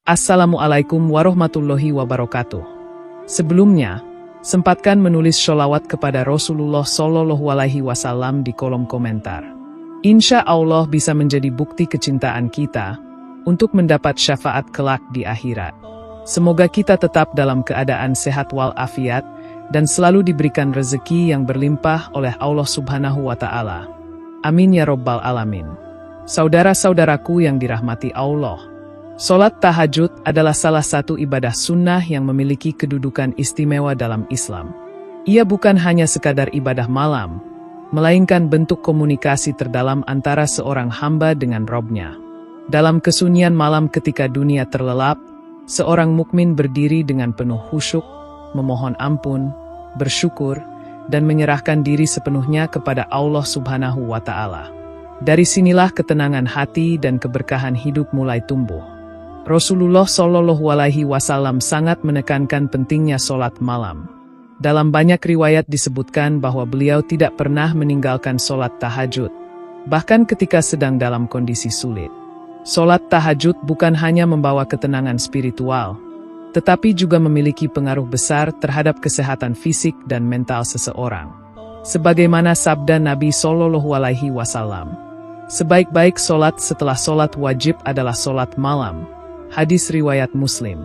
Assalamualaikum warahmatullahi wabarakatuh. Sebelumnya, sempatkan menulis sholawat kepada Rasulullah Shallallahu Alaihi Wasallam di kolom komentar. Insya Allah bisa menjadi bukti kecintaan kita untuk mendapat syafaat kelak di akhirat. Semoga kita tetap dalam keadaan sehat walafiat dan selalu diberikan rezeki yang berlimpah oleh Allah Subhanahu wa Ta'ala. Amin ya Rabbal Alamin. Saudara-saudaraku yang dirahmati Allah, sholat tahajud adalah salah satu ibadah sunnah yang memiliki kedudukan istimewa dalam Islam. Ia bukan hanya sekadar ibadah malam, melainkan bentuk komunikasi terdalam antara seorang hamba dengan Robnya. Dalam kesunyian malam ketika dunia terlelap, seorang mukmin berdiri dengan penuh khusyuk, memohon ampun, bersyukur, dan menyerahkan diri sepenuhnya kepada Allah Subhanahu wa Ta'ala. Dari sinilah ketenangan hati dan keberkahan hidup mulai tumbuh. Rasulullah Shallallahu Alaihi Wasallam sangat menekankan pentingnya sholat malam. Dalam banyak riwayat disebutkan bahwa beliau tidak pernah meninggalkan sholat tahajud, bahkan ketika sedang dalam kondisi sulit. Sholat tahajud bukan hanya membawa ketenangan spiritual, tetapi juga memiliki pengaruh besar terhadap kesehatan fisik dan mental seseorang. Sebagaimana sabda Nabi Shallallahu Alaihi Wasallam, sebaik-baik sholat setelah sholat wajib adalah sholat malam. Hadis riwayat Muslim.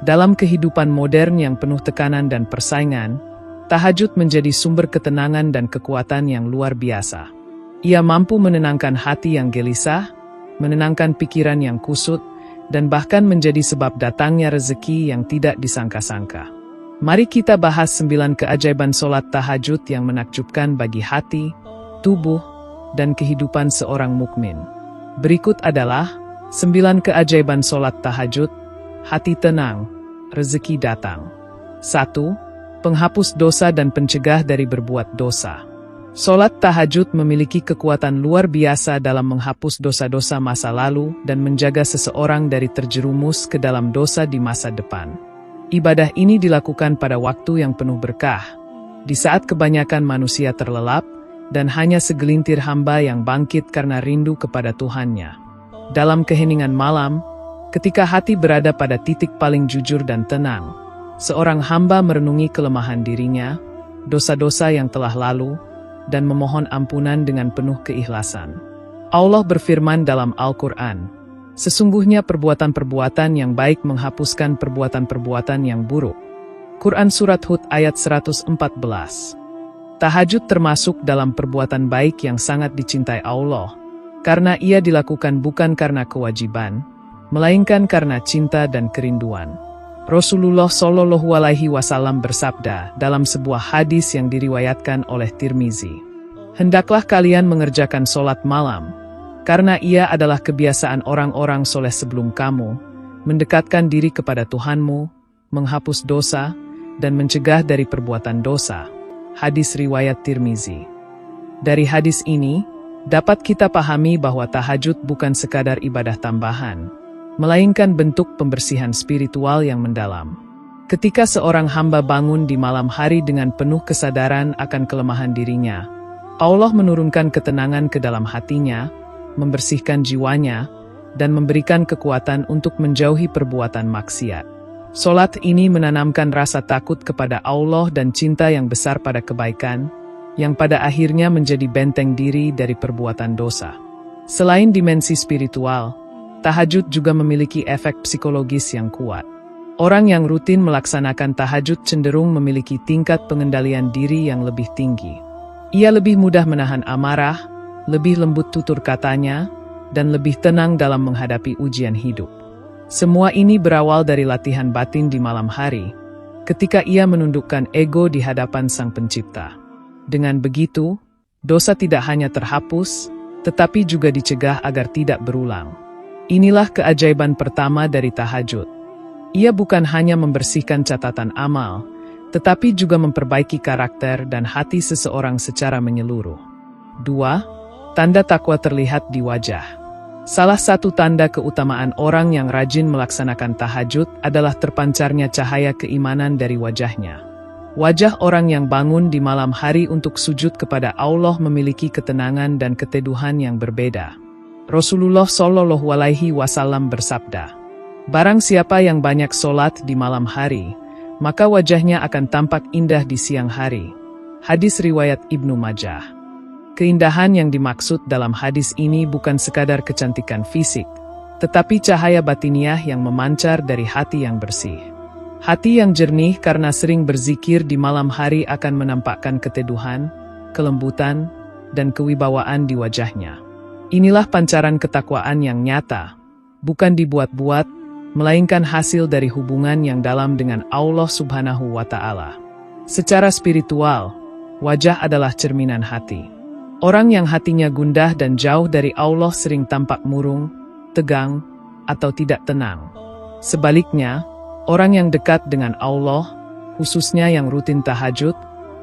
Dalam kehidupan modern yang penuh tekanan dan persaingan, tahajud menjadi sumber ketenangan dan kekuatan yang luar biasa. Ia mampu menenangkan hati yang gelisah, menenangkan pikiran yang kusut, dan bahkan menjadi sebab datangnya rezeki yang tidak disangka-sangka. Mari kita bahas 9 keajaiban sholat tahajud yang menakjubkan bagi hati, tubuh, dan kehidupan seorang mukmin. Berikut adalah 9 keajaiban sholat tahajud. Hati tenang, rezeki datang. 1. Penghapus dosa dan pencegah dari berbuat dosa. Sholat tahajud memiliki kekuatan luar biasa dalam menghapus dosa-dosa masa lalu dan menjaga seseorang dari terjerumus ke dalam dosa di masa depan. Ibadah ini dilakukan pada waktu yang penuh berkah, di saat kebanyakan manusia terlelap, dan hanya segelintir hamba yang bangkit karena rindu kepada Tuhannya. Dalam keheningan malam, ketika hati berada pada titik paling jujur dan tenang, seorang hamba merenungi kelemahan dirinya, dosa-dosa yang telah lalu, dan memohon ampunan dengan penuh keikhlasan. Allah berfirman dalam Al-Quran, sesungguhnya perbuatan-perbuatan yang baik menghapuskan perbuatan-perbuatan yang buruk. Quran Surat Hud ayat 114. Tahajud termasuk dalam perbuatan baik yang sangat dicintai Allah, karena ia dilakukan bukan karena kewajiban, melainkan karena cinta dan kerinduan. Rasulullah Shallallahu Alaihi Wasallam bersabda dalam sebuah hadis yang diriwayatkan oleh Tirmizi, hendaklah kalian mengerjakan sholat malam, karena ia adalah kebiasaan orang-orang soleh sebelum kamu, mendekatkan diri kepada Tuhanmu, menghapus dosa, dan mencegah dari perbuatan dosa. Hadis riwayat Tirmizi. Dari hadis ini, dapat kita pahami bahwa tahajud bukan sekadar ibadah tambahan, melainkan bentuk pembersihan spiritual yang mendalam. Ketika seorang hamba bangun di malam hari dengan penuh kesadaran akan kelemahan dirinya, Allah menurunkan ketenangan ke dalam hatinya, membersihkan jiwanya, dan memberikan kekuatan untuk menjauhi perbuatan maksiat. Sholat ini menanamkan rasa takut kepada Allah dan cinta yang besar pada kebaikan, yang pada akhirnya menjadi benteng diri dari perbuatan dosa. Selain dimensi spiritual, tahajud juga memiliki efek psikologis yang kuat. Orang yang rutin melaksanakan tahajud cenderung memiliki tingkat pengendalian diri yang lebih tinggi. Ia lebih mudah menahan amarah, lebih lembut tutur katanya, dan lebih tenang dalam menghadapi ujian hidup. Semua ini berawal dari latihan batin di malam hari, ketika ia menundukkan ego di hadapan Sang Pencipta. Dengan begitu, dosa tidak hanya terhapus, tetapi juga dicegah agar tidak berulang. Inilah keajaiban pertama dari tahajud. Ia bukan hanya membersihkan catatan amal, tetapi juga memperbaiki karakter dan hati seseorang secara menyeluruh. 2. Tanda takwa terlihat di wajah. Salah satu tanda keutamaan orang yang rajin melaksanakan tahajud adalah terpancarnya cahaya keimanan dari wajahnya. Wajah orang yang bangun di malam hari untuk sujud kepada Allah memiliki ketenangan dan keteduhan yang berbeda. Rasulullah Shallallahu Alaihi Wasallam bersabda, Barang siapa yang banyak sholat di malam hari, maka wajahnya akan tampak indah di siang hari. Hadis riwayat Ibnu Majah. Keindahan yang dimaksud dalam hadis ini bukan sekadar kecantikan fisik, tetapi cahaya batiniah yang memancar dari hati yang bersih. Hati yang jernih karena sering berzikir di malam hari akan menampakkan keteduhan, kelembutan, dan kewibawaan di wajahnya. Inilah pancaran ketakwaan yang nyata, bukan dibuat-buat, melainkan hasil dari hubungan yang dalam dengan Allah Subhanahu wa Ta'ala. Secara spiritual, wajah adalah cerminan hati. Orang yang hatinya gundah dan jauh dari Allah sering tampak murung, tegang, atau tidak tenang. Sebaliknya, orang yang dekat dengan Allah, khususnya yang rutin tahajud,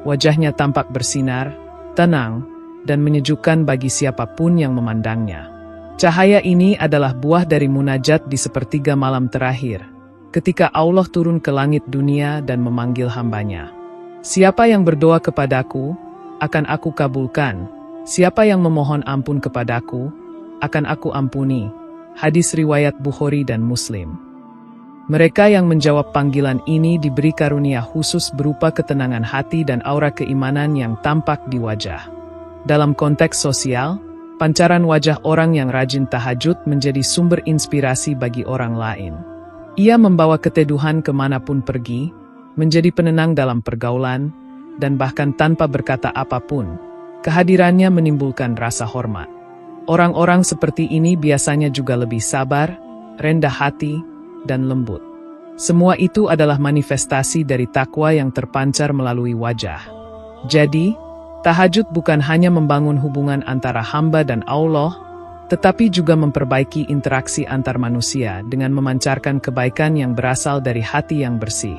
wajahnya tampak bersinar, tenang, dan menyejukkan bagi siapapun yang memandangnya. Cahaya ini adalah buah dari munajat di sepertiga malam terakhir, ketika Allah turun ke langit dunia dan memanggil hambanya. Siapa yang berdoa kepadaku, akan aku kabulkan. Siapa yang memohon ampun kepadaku, akan aku ampuni. Hadis riwayat Bukhari dan Muslim. Mereka yang menjawab panggilan ini diberi karunia khusus berupa ketenangan hati dan aura keimanan yang tampak di wajah. Dalam konteks sosial, pancaran wajah orang yang rajin tahajud menjadi sumber inspirasi bagi orang lain. Ia membawa keteduhan kemanapun pergi, menjadi penenang dalam pergaulan, dan bahkan tanpa berkata apapun, kehadirannya menimbulkan rasa hormat. Orang-orang seperti ini biasanya juga lebih sabar, rendah hati, dan lembut. Semua itu adalah manifestasi dari takwa yang terpancar melalui wajah. Jadi, tahajud bukan hanya membangun hubungan antara hamba dan Allah, tetapi juga memperbaiki interaksi antar manusia dengan memancarkan kebaikan yang berasal dari hati yang bersih.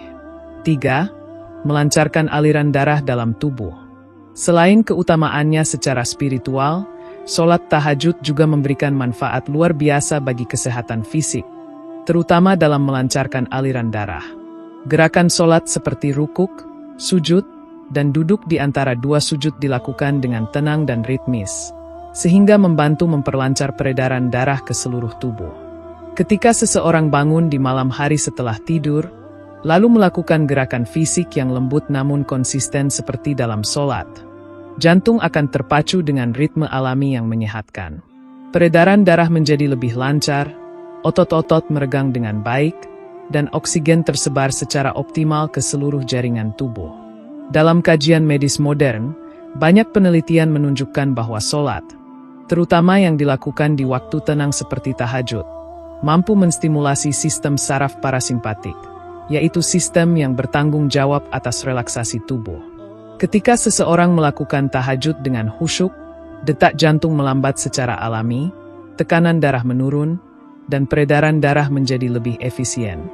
3. Melancarkan aliran darah dalam tubuh. Selain keutamaannya secara spiritual, sholat tahajud juga memberikan manfaat luar biasa bagi kesehatan fisik, terutama dalam melancarkan aliran darah. Gerakan sholat seperti rukuk, sujud, dan duduk di antara dua sujud dilakukan dengan tenang dan ritmis, sehingga membantu memperlancar peredaran darah ke seluruh tubuh. Ketika seseorang bangun di malam hari setelah tidur, lalu melakukan gerakan fisik yang lembut namun konsisten seperti dalam sholat, jantung akan terpacu dengan ritme alami yang menyehatkan. Peredaran darah menjadi lebih lancar, otot-otot meregang dengan baik, dan oksigen tersebar secara optimal ke seluruh jaringan tubuh. Dalam kajian medis modern, banyak penelitian menunjukkan bahwa sholat, terutama yang dilakukan di waktu tenang seperti tahajud, mampu menstimulasi sistem saraf parasimpatik, yaitu sistem yang bertanggung jawab atas relaksasi tubuh. Ketika seseorang melakukan tahajud dengan khusyuk, detak jantung melambat secara alami, tekanan darah menurun, dan peredaran darah menjadi lebih efisien.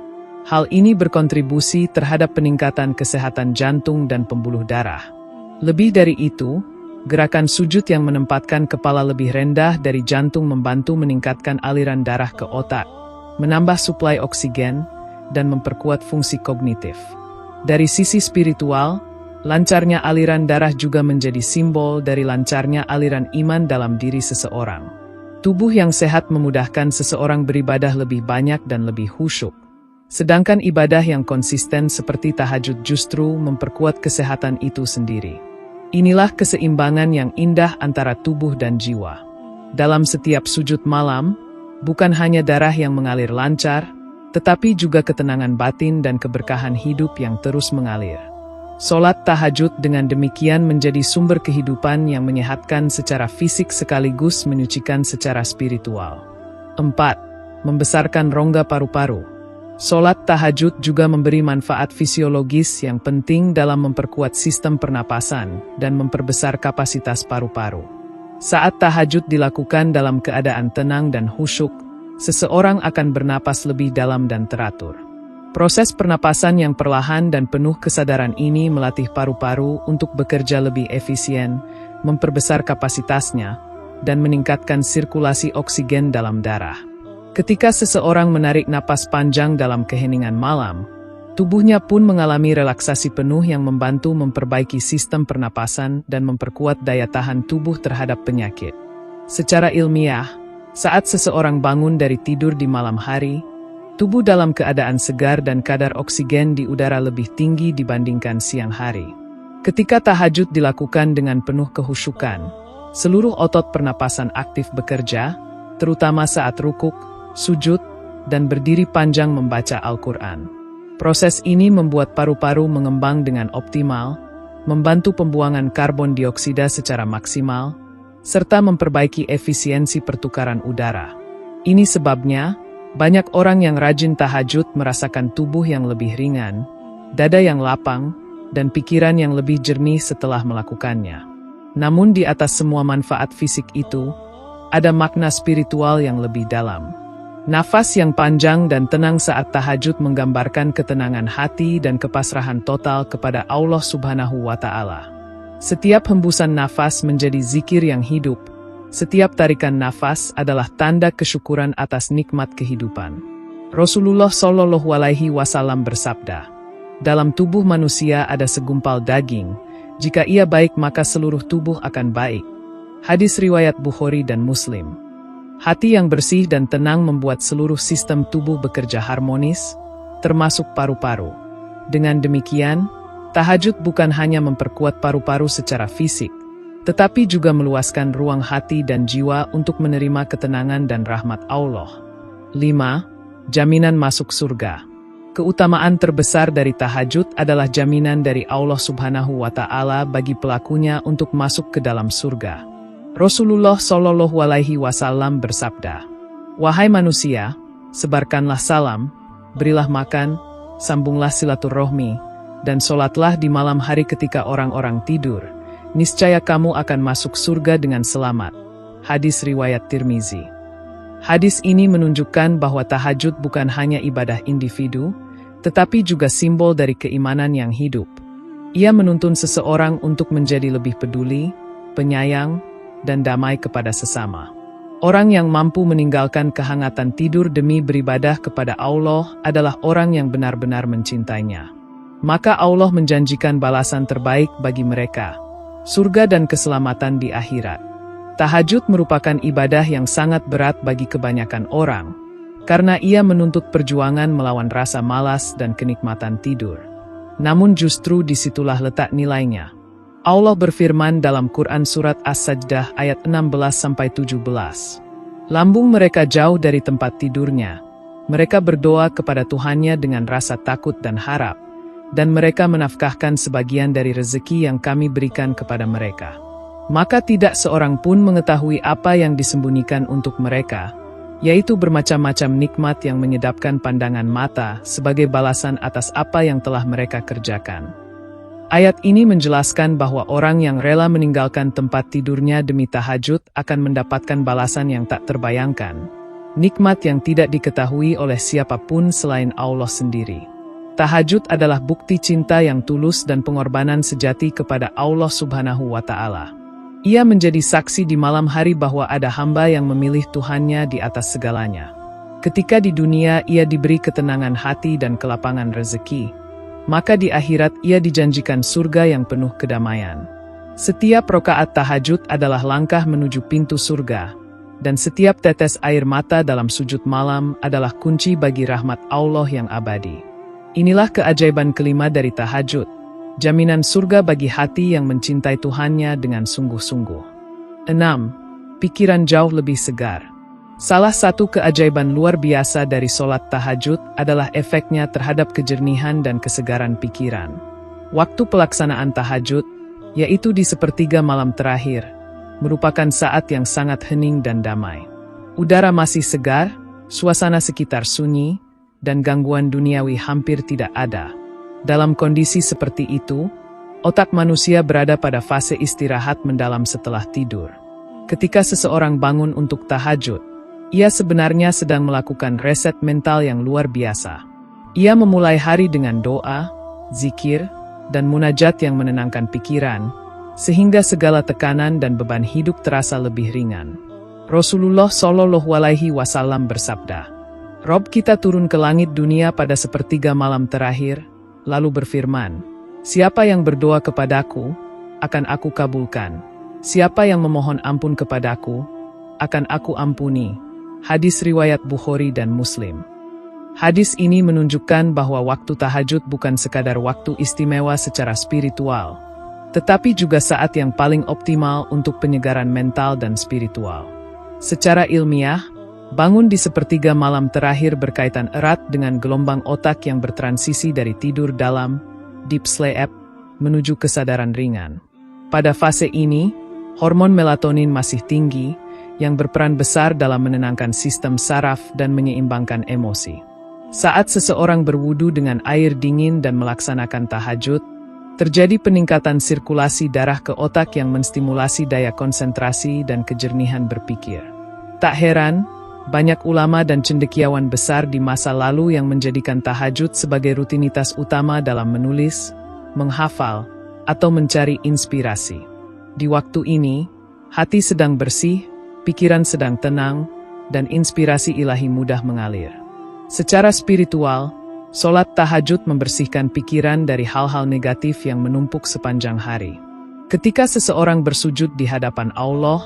Hal ini berkontribusi terhadap peningkatan kesehatan jantung dan pembuluh darah. Lebih dari itu, gerakan sujud yang menempatkan kepala lebih rendah dari jantung membantu meningkatkan aliran darah ke otak, menambah suplai oksigen, dan memperkuat fungsi kognitif. Dari sisi spiritual, lancarnya aliran darah juga menjadi simbol dari lancarnya aliran iman dalam diri seseorang. Tubuh yang sehat memudahkan seseorang beribadah lebih banyak dan lebih khusyuk. Sedangkan ibadah yang konsisten seperti tahajud justru memperkuat kesehatan itu sendiri. Inilah keseimbangan yang indah antara tubuh dan jiwa. Dalam setiap sujud malam, bukan hanya darah yang mengalir lancar, tetapi juga ketenangan batin dan keberkahan hidup yang terus mengalir. Sholat tahajud dengan demikian menjadi sumber kehidupan yang menyehatkan secara fisik sekaligus menyucikan secara spiritual. 4. Membesarkan rongga paru-paru. Sholat tahajud juga memberi manfaat fisiologis yang penting dalam memperkuat sistem pernapasan dan memperbesar kapasitas paru-paru. Saat tahajud dilakukan dalam keadaan tenang dan khusyuk, seseorang akan bernapas lebih dalam dan teratur. Proses pernapasan yang perlahan dan penuh kesadaran ini melatih paru-paru untuk bekerja lebih efisien, memperbesar kapasitasnya, dan meningkatkan sirkulasi oksigen dalam darah. Ketika seseorang menarik napas panjang dalam keheningan malam, tubuhnya pun mengalami relaksasi penuh yang membantu memperbaiki sistem pernapasan dan memperkuat daya tahan tubuh terhadap penyakit. Secara ilmiah, saat seseorang bangun dari tidur di malam hari, Tubuh dalam keadaan segar dan kadar oksigen di udara lebih tinggi dibandingkan siang hari. Ketika tahajud dilakukan dengan penuh kehusyukan, seluruh otot pernapasan aktif bekerja, terutama saat rukuk, sujud, dan berdiri panjang membaca Al-Quran. Proses ini membuat paru-paru mengembang dengan optimal, membantu pembuangan karbon dioksida secara maksimal, serta memperbaiki efisiensi pertukaran udara. Ini sebabnya, banyak orang yang rajin tahajud merasakan tubuh yang lebih ringan, dada yang lapang, dan pikiran yang lebih jernih setelah melakukannya. Namun di atas semua manfaat fisik itu, ada makna spiritual yang lebih dalam. Nafas yang panjang dan tenang saat tahajud menggambarkan ketenangan hati dan kepasrahan total kepada Allah Subhanahu wa Ta'ala. Setiap hembusan nafas menjadi zikir yang hidup. Setiap tarikan nafas adalah tanda kesyukuran atas nikmat kehidupan. Rasulullah Shallallahu Alaihi Wasallam bersabda, "Dalam tubuh manusia ada segumpal daging. Jika ia baik maka seluruh tubuh akan baik." Hadis riwayat Bukhari dan Muslim. Hati yang bersih dan tenang membuat seluruh sistem tubuh bekerja harmonis, termasuk paru-paru. Dengan demikian, tahajud bukan hanya memperkuat paru-paru secara fisik, tetapi juga meluaskan ruang hati dan jiwa untuk menerima ketenangan dan rahmat Allah. 5. Jaminan masuk surga. Keutamaan terbesar dari tahajud adalah jaminan dari Allah Subhanahu wa Ta'ala bagi pelakunya untuk masuk ke dalam surga. Rasulullah Shallallahu Alaihi Wasallam bersabda, "Wahai manusia, sebarkanlah salam, berilah makan, sambunglah silaturahmi, dan sholatlah di malam hari ketika orang-orang tidur. Niscaya kamu akan masuk surga dengan selamat." Hadis riwayat Tirmizi. Hadis ini menunjukkan bahwa tahajud bukan hanya ibadah individu, tetapi juga simbol dari keimanan yang hidup. Ia menuntun seseorang untuk menjadi lebih peduli, penyayang, dan damai kepada sesama. Orang yang mampu meninggalkan kehangatan tidur demi beribadah kepada Allah adalah orang yang benar-benar mencintainya. Maka Allah menjanjikan balasan terbaik bagi mereka, surga dan keselamatan di akhirat. Tahajud merupakan ibadah yang sangat berat bagi kebanyakan orang, karena ia menuntut perjuangan melawan rasa malas dan kenikmatan tidur. Namun justru disitulah letak nilainya. Allah berfirman dalam Quran Surat As-Sajdah ayat 16-17. Lambung mereka jauh dari tempat tidurnya. Mereka berdoa kepada Tuhannya dengan rasa takut dan harap, dan mereka menafkahkan sebagian dari rezeki yang kami berikan kepada mereka. Maka tidak seorang pun mengetahui apa yang disembunyikan untuk mereka, yaitu bermacam-macam nikmat yang menyedapkan pandangan mata sebagai balasan atas apa yang telah mereka kerjakan. Ayat ini menjelaskan bahwa orang yang rela meninggalkan tempat tidurnya demi tahajud akan mendapatkan balasan yang tak terbayangkan, nikmat yang tidak diketahui oleh siapapun selain Allah sendiri. Tahajud adalah bukti cinta yang tulus dan pengorbanan sejati kepada Allah Subhanahu wa Ta'ala. Ia menjadi saksi di malam hari bahwa ada hamba yang memilih Tuhannya di atas segalanya. Ketika di dunia ia diberi ketenangan hati dan kelapangan rezeki, maka di akhirat ia dijanjikan surga yang penuh kedamaian. Setiap rakaat tahajud adalah langkah menuju pintu surga, dan setiap tetes air mata dalam sujud malam adalah kunci bagi rahmat Allah yang abadi. Inilah keajaiban kelima dari tahajud, jaminan surga bagi hati yang mencintai Tuhannya dengan sungguh-sungguh. 6. Pikiran jauh lebih segar. Salah satu keajaiban luar biasa dari sholat tahajud adalah efeknya terhadap kejernihan dan kesegaran pikiran. Waktu pelaksanaan tahajud, yaitu di sepertiga malam terakhir, merupakan saat yang sangat hening dan damai. Udara masih segar, suasana sekitar sunyi, dan gangguan duniawi hampir tidak ada. Dalam kondisi seperti itu, otak manusia berada pada fase istirahat mendalam setelah tidur. Ketika seseorang bangun untuk tahajud, ia sebenarnya sedang melakukan reset mental yang luar biasa. Ia memulai hari dengan doa, zikir, dan munajat yang menenangkan pikiran, sehingga segala tekanan dan beban hidup terasa lebih ringan. Rasulullah Shallallahu Alaihi Wasallam bersabda, "Rob kita turun ke langit dunia pada sepertiga malam terakhir, lalu berfirman, siapa yang berdoa kepadaku, akan aku kabulkan. Siapa yang memohon ampun kepadaku, akan aku ampuni." Hadis riwayat Bukhari dan Muslim. Hadis ini menunjukkan bahwa waktu tahajud bukan sekadar waktu istimewa secara spiritual, tetapi juga saat yang paling optimal untuk penyegaran mental dan spiritual. Secara ilmiah, bangun di sepertiga malam terakhir berkaitan erat dengan gelombang otak yang bertransisi dari tidur dalam, deep sleep, menuju kesadaran ringan. Pada fase ini, hormon melatonin masih tinggi, yang berperan besar dalam menenangkan sistem saraf dan menyeimbangkan emosi. Saat seseorang berwudu dengan air dingin dan melaksanakan tahajud, terjadi peningkatan sirkulasi darah ke otak yang menstimulasi daya konsentrasi dan kejernihan berpikir. Tak heran, banyak ulama dan cendekiawan besar di masa lalu yang menjadikan tahajud sebagai rutinitas utama dalam menulis, menghafal, atau mencari inspirasi. Di waktu ini, hati sedang bersih, pikiran sedang tenang, dan inspirasi ilahi mudah mengalir. Secara spiritual, sholat tahajud membersihkan pikiran dari hal-hal negatif yang menumpuk sepanjang hari. Ketika seseorang bersujud di hadapan Allah,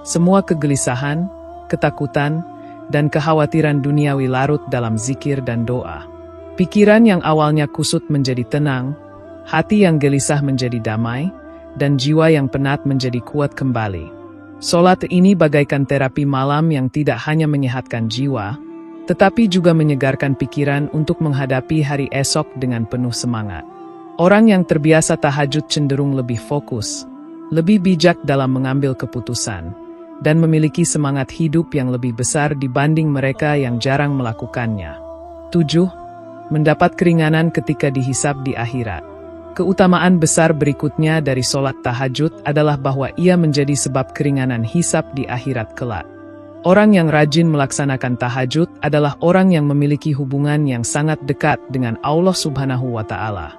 semua kegelisahan, ketakutan, dan kekhawatiran duniawi larut dalam zikir dan doa. Pikiran yang awalnya kusut menjadi tenang, hati yang gelisah menjadi damai, dan jiwa yang penat menjadi kuat kembali. Sholat ini bagaikan terapi malam yang tidak hanya menyehatkan jiwa, tetapi juga menyegarkan pikiran untuk menghadapi hari esok dengan penuh semangat. Orang yang terbiasa tahajud cenderung lebih fokus, lebih bijak dalam mengambil keputusan, dan memiliki semangat hidup yang lebih besar dibanding mereka yang jarang melakukannya. 7. Mendapat keringanan ketika dihisab di akhirat. Keutamaan besar berikutnya dari sholat tahajud adalah bahwa ia menjadi sebab keringanan hisab di akhirat kelak. Orang yang rajin melaksanakan tahajud adalah orang yang memiliki hubungan yang sangat dekat dengan Allah Subhanahu wa Ta'ala.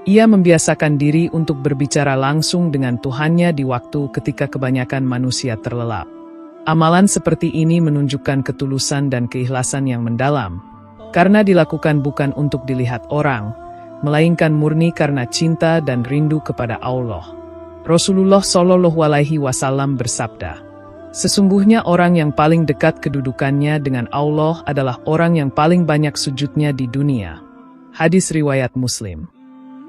Ia membiasakan diri untuk berbicara langsung dengan Tuhannya di waktu ketika kebanyakan manusia terlelap. Amalan seperti ini menunjukkan ketulusan dan keikhlasan yang mendalam, karena dilakukan bukan untuk dilihat orang, melainkan murni karena cinta dan rindu kepada Allah. Rasulullah Shallallahu Alaihi Wasallam bersabda, "Sesungguhnya orang yang paling dekat kedudukannya dengan Allah adalah orang yang paling banyak sujudnya di dunia." Hadis riwayat Muslim.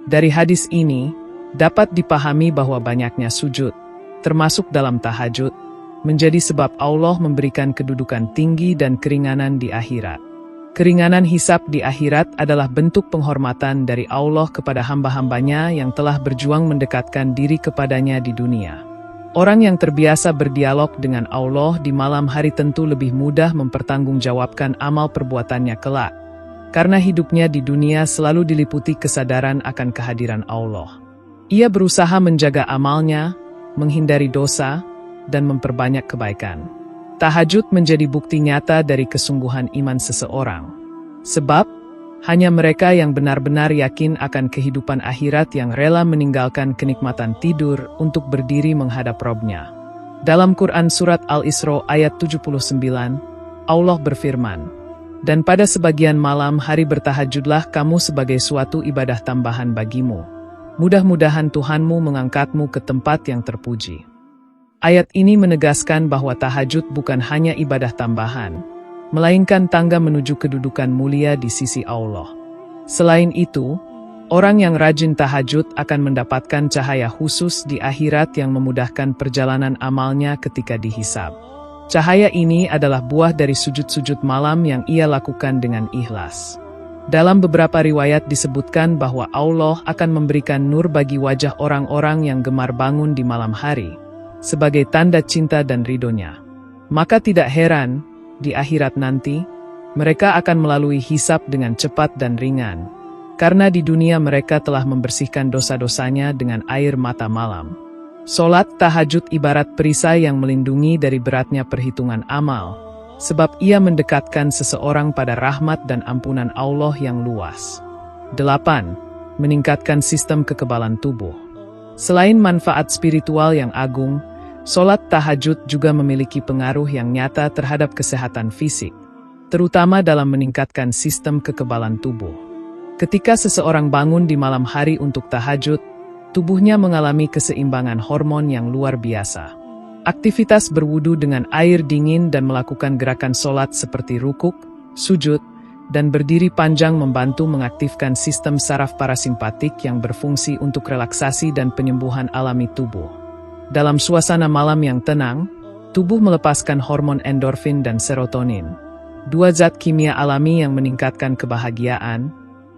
Dari hadis ini, dapat dipahami bahwa banyaknya sujud, termasuk dalam tahajud, menjadi sebab Allah memberikan kedudukan tinggi dan keringanan di akhirat. Keringanan hisab di akhirat adalah bentuk penghormatan dari Allah kepada hamba-hambanya yang telah berjuang mendekatkan diri kepadanya di dunia. Orang yang terbiasa berdialog dengan Allah di malam hari tentu lebih mudah mempertanggungjawabkan amal perbuatannya kelak, karena hidupnya di dunia selalu diliputi kesadaran akan kehadiran Allah. Ia berusaha menjaga amalnya, menghindari dosa, dan memperbanyak kebaikan. Tahajud menjadi bukti nyata dari kesungguhan iman seseorang. Sebab, hanya mereka yang benar-benar yakin akan kehidupan akhirat yang rela meninggalkan kenikmatan tidur untuk berdiri menghadap Robnya. Dalam Quran Surat Al-Isra ayat 79, Allah berfirman, "Dan pada sebagian malam hari bertahajudlah kamu sebagai suatu ibadah tambahan bagimu. Mudah-mudahan Tuhanmu mengangkatmu ke tempat yang terpuji." Ayat ini menegaskan bahwa tahajud bukan hanya ibadah tambahan, melainkan tangga menuju kedudukan mulia di sisi Allah. Selain itu, orang yang rajin tahajud akan mendapatkan cahaya khusus di akhirat yang memudahkan perjalanan amalnya ketika dihisab. Cahaya ini adalah buah dari sujud-sujud malam yang ia lakukan dengan ikhlas. Dalam beberapa riwayat disebutkan bahwa Allah akan memberikan nur bagi wajah orang-orang yang gemar bangun di malam hari, sebagai tanda cinta dan ridhonya. Maka tidak heran, di akhirat nanti, mereka akan melalui hisab dengan cepat dan ringan, karena di dunia mereka telah membersihkan dosa-dosanya dengan air mata malam. Sholat tahajud ibarat perisai yang melindungi dari beratnya perhitungan amal, sebab ia mendekatkan seseorang pada rahmat dan ampunan Allah yang luas. 8. Meningkatkan sistem kekebalan tubuh. Selain manfaat spiritual yang agung, sholat tahajud juga memiliki pengaruh yang nyata terhadap kesehatan fisik, terutama dalam meningkatkan sistem kekebalan tubuh. Ketika seseorang bangun di malam hari untuk tahajud, tubuhnya mengalami keseimbangan hormon yang luar biasa. Aktivitas berwudu dengan air dingin dan melakukan gerakan sholat seperti rukuk, sujud, dan berdiri panjang membantu mengaktifkan sistem saraf parasimpatik yang berfungsi untuk relaksasi dan penyembuhan alami tubuh. Dalam suasana malam yang tenang, tubuh melepaskan hormon endorfin dan serotonin, dua zat kimia alami yang meningkatkan kebahagiaan,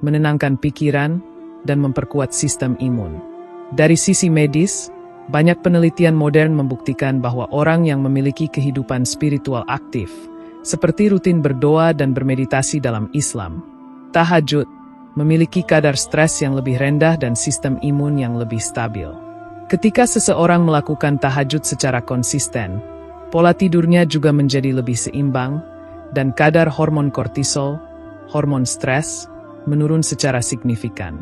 menenangkan pikiran, dan memperkuat sistem imun. Dari sisi medis, banyak penelitian modern membuktikan bahwa orang yang memiliki kehidupan spiritual aktif, seperti rutin berdoa dan bermeditasi dalam Islam, tahajud, memiliki kadar stres yang lebih rendah dan sistem imun yang lebih stabil. Ketika seseorang melakukan tahajud secara konsisten, pola tidurnya juga menjadi lebih seimbang, dan kadar hormon kortisol, hormon stres, menurun secara signifikan.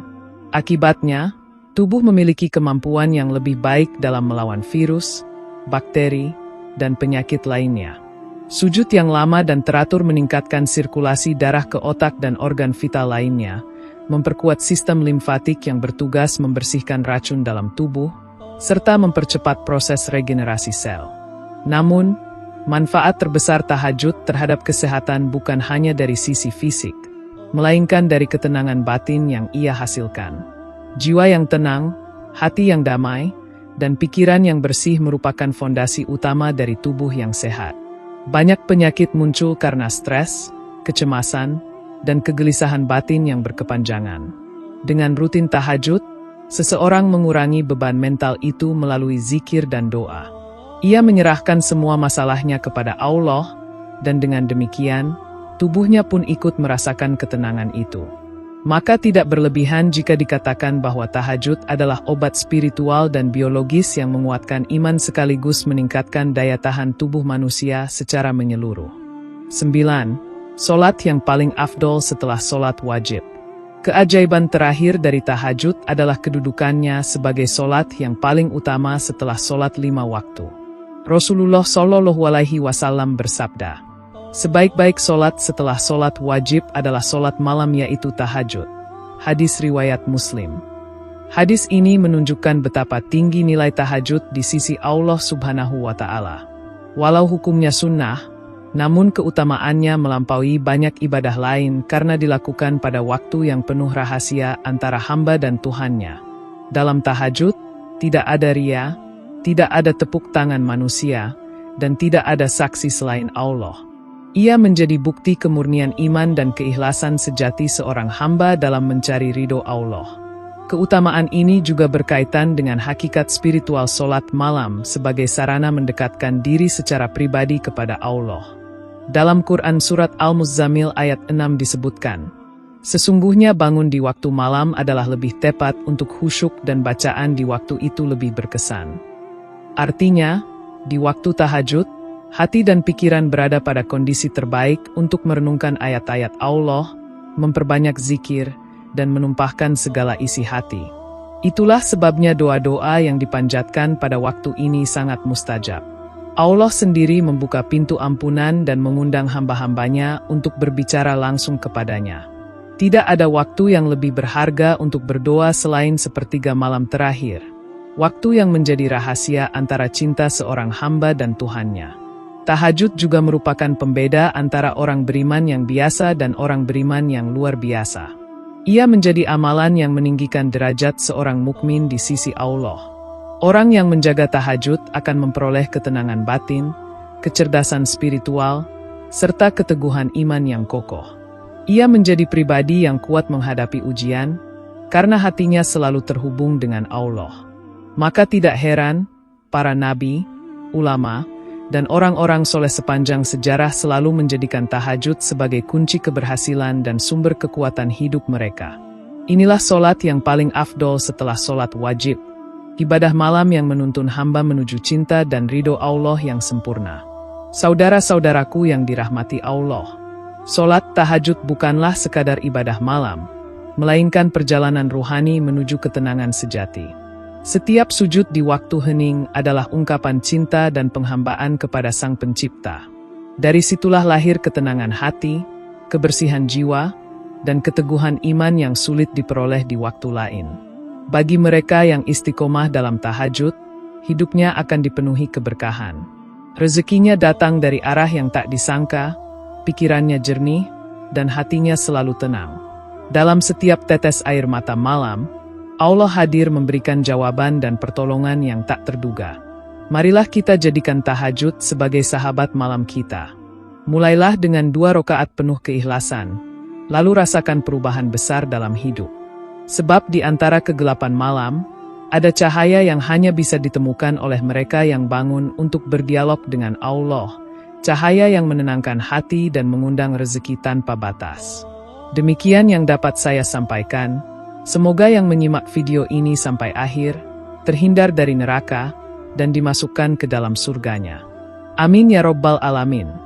Akibatnya, tubuh memiliki kemampuan yang lebih baik dalam melawan virus, bakteri, dan penyakit lainnya. Sujud yang lama dan teratur meningkatkan sirkulasi darah ke otak dan organ vital lainnya, memperkuat sistem limfatik yang bertugas membersihkan racun dalam tubuh, serta mempercepat proses regenerasi sel. Namun, manfaat terbesar tahajud terhadap kesehatan bukan hanya dari sisi fisik, melainkan dari ketenangan batin yang ia hasilkan. Jiwa yang tenang, hati yang damai, dan pikiran yang bersih merupakan fondasi utama dari tubuh yang sehat. Banyak penyakit muncul karena stres, kecemasan, dan kegelisahan batin yang berkepanjangan. Dengan rutin tahajud, seseorang mengurangi beban mental itu melalui zikir dan doa. Ia menyerahkan semua masalahnya kepada Allah, dan dengan demikian, tubuhnya pun ikut merasakan ketenangan itu. Maka tidak berlebihan jika dikatakan bahwa tahajud adalah obat spiritual dan biologis yang menguatkan iman sekaligus meningkatkan daya tahan tubuh manusia secara menyeluruh. 9. Solat yang paling afdol setelah solat wajib. Keajaiban terakhir dari tahajud adalah kedudukannya sebagai solat yang paling utama setelah solat 5 waktu. Rasulullah SAW bersabda, "Sebaik-baik solat setelah solat wajib adalah solat malam yaitu tahajud." Hadis riwayat Muslim. Hadis ini menunjukkan betapa tinggi nilai tahajud di sisi Allah Subhanahu wa Ta'ala. Walau hukumnya sunnah, namun keutamaannya melampaui banyak ibadah lain karena dilakukan pada waktu yang penuh rahasia antara hamba dan Tuhannya. Dalam tahajud, tidak ada ria, tidak ada tepuk tangan manusia, dan tidak ada saksi selain Allah. Ia menjadi bukti kemurnian iman dan keikhlasan sejati seorang hamba dalam mencari ridho Allah. Keutamaan ini juga berkaitan dengan hakikat spiritual solat malam sebagai sarana mendekatkan diri secara pribadi kepada Allah. Dalam Quran Surat Al-Muzammil ayat 6 disebutkan, "Sesungguhnya bangun di waktu malam adalah lebih tepat untuk khusyuk dan bacaan di waktu itu lebih berkesan." Artinya, di waktu tahajud, hati dan pikiran berada pada kondisi terbaik untuk merenungkan ayat-ayat Allah, memperbanyak zikir, dan menumpahkan segala isi hati. Itulah sebabnya doa-doa yang dipanjatkan pada waktu ini sangat mustajab. Allah sendiri membuka pintu ampunan dan mengundang hamba-hambanya untuk berbicara langsung kepadanya. Tidak ada waktu yang lebih berharga untuk berdoa selain sepertiga malam terakhir, waktu yang menjadi rahasia antara cinta seorang hamba dan Tuhannya. Tahajud juga merupakan pembeda antara orang beriman yang biasa dan orang beriman yang luar biasa. Ia menjadi amalan yang meninggikan derajat seorang mukmin di sisi Allah. Orang yang menjaga tahajud akan memperoleh ketenangan batin, kecerdasan spiritual, serta keteguhan iman yang kokoh. Ia menjadi pribadi yang kuat menghadapi ujian, karena hatinya selalu terhubung dengan Allah. Maka tidak heran, para nabi, ulama, dan orang-orang soleh sepanjang sejarah selalu menjadikan tahajud sebagai kunci keberhasilan dan sumber kekuatan hidup mereka. Inilah solat yang paling afdol setelah solat wajib, ibadah malam yang menuntun hamba menuju cinta dan ridho Allah yang sempurna. Saudara-saudaraku yang dirahmati Allah, solat tahajud bukanlah sekadar ibadah malam, melainkan perjalanan ruhani menuju ketenangan sejati. Setiap sujud di waktu hening adalah ungkapan cinta dan penghambaan kepada Sang Pencipta. Dari situlah lahir ketenangan hati, kebersihan jiwa, dan keteguhan iman yang sulit diperoleh di waktu lain. Bagi mereka yang istiqomah dalam tahajud, hidupnya akan dipenuhi keberkahan. Rezekinya datang dari arah yang tak disangka, pikirannya jernih, dan hatinya selalu tenang. Dalam setiap tetes air mata malam, Allah hadir memberikan jawaban dan pertolongan yang tak terduga. Marilah kita jadikan tahajud sebagai sahabat malam kita. Mulailah dengan 2 rakaat penuh keikhlasan, lalu rasakan perubahan besar dalam hidup. Sebab di antara kegelapan malam, ada cahaya yang hanya bisa ditemukan oleh mereka yang bangun untuk berdialog dengan Allah. Cahaya yang menenangkan hati dan mengundang rezeki tanpa batas. Demikian yang dapat saya sampaikan. Semoga yang menyimak video ini sampai akhir, terhindar dari neraka, dan dimasukkan ke dalam surganya. Amin ya Rabbal Alamin.